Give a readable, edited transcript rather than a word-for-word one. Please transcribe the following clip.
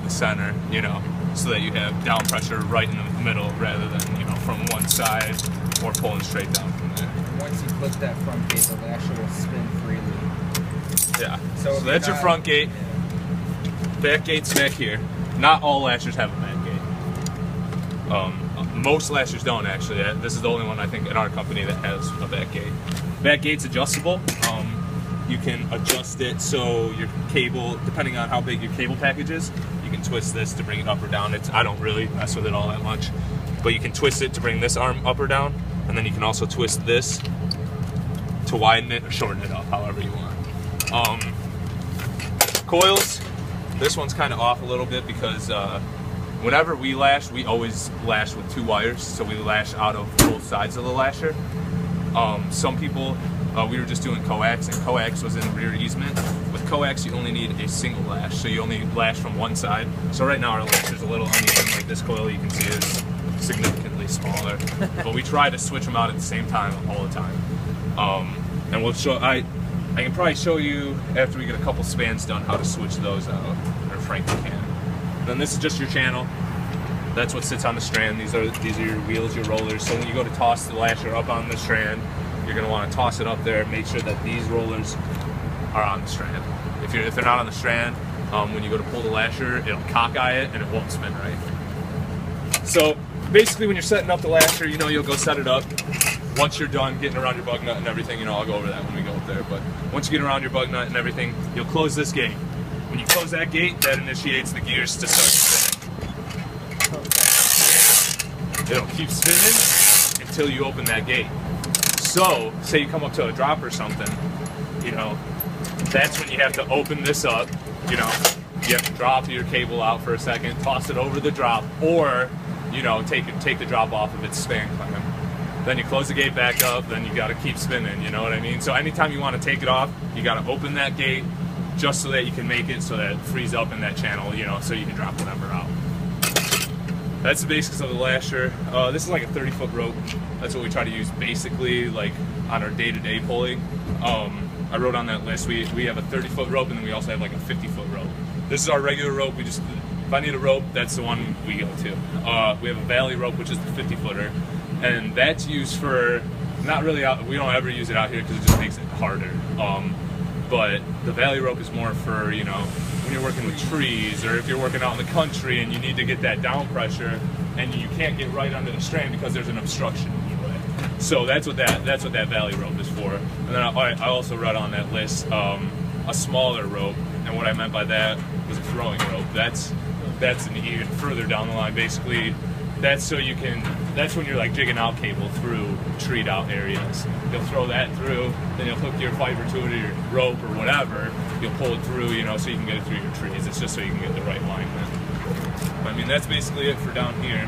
the center, you know, so that you have down pressure right in the middle rather than, you know, from one side or pulling straight down from there. Once you clip that front gate, the lasher will spin freely. Yeah. So that's your front gate. Back gate's back here. Not all lashers have a back gate. Most lashers don't, actually. This is the only one I think in our company that has a back gate. Back gate's adjustable. You can adjust it so your cable, depending on how big your cable package is, you can twist this to bring it up or down. I don't really mess with it all that much, but you can twist it to bring this arm up or down, and then you can also twist this to widen it or shorten it up, however you want. Coils, this one's kind of off a little bit because whenever we lash, we always lash with 2 wires, so we lash out of both sides of the lasher. Some people, we were just doing coax, and coax was in the rear easement. With coax, you only need a single lash, so you only lash from one side. So right now our lasher's a little uneven, like this coil you can see is significantly smaller. But we try to switch them out at the same time all the time. And we'll show, I can probably show you after we get a couple spans done how to switch those out, or frankly can. Then this is just your channel. That's what sits on the strand. These are your wheels, your rollers. So when you go to toss the lasher up on the strand, you're going to want to toss it up there. Make sure that these rollers are on the strand. If they're not on the strand, when you go to pull the lasher, it'll cockeye it and it won't spin right. So basically, when you're setting up the lasher, you know you'll go set it up. Once you're done getting around your bug nut and everything, you know I'll go over that when we go up there. But once you get around your bug nut and everything, you'll close this gate. When you close that gate, that initiates the gears to start spinning. It'll keep spinning until you open that gate. So, say you come up to a drop or something, you know, that's when you have to open this up, you know, you have to drop your cable out for a second, toss it over the drop, or, you know, take the drop off of its span clamp. Then you close the gate back up, then you gotta keep spinning, you know what I mean? So anytime you wanna take it off, you gotta open that gate just so that you can make it so that it frees up in that channel, you know, so you can drop whatever out. That's the basics of the lasher. This is like a 30-foot rope. That's what we try to use basically like on our day-to-day pulling. I wrote on that list, we have a 30-foot rope and then we also have like a 50-foot rope. This is our regular rope. If I need a rope, that's the one we go to. We have a valley rope, which is the 50-footer. And that's used for, not really out, we don't ever use it out here because it just makes it harder. But the valley rope is more for, you know, when you're working with trees or if you're working out in the country and you need to get that down pressure and you can't get right under the strand because there's an obstruction in your way. So that's what that valley rope is for. And then I also wrote on that list a smaller rope, and what I meant by that was a throwing rope. That's an even further down the line. Basically, that's when you're like jigging out cable through treed out areas. You'll throw that through, then you'll hook your fiber to it or your rope or whatever. You'll pull it through, you know, so you can get it through your trees. It's just so you can get the right alignment. I mean, that's basically it for down here.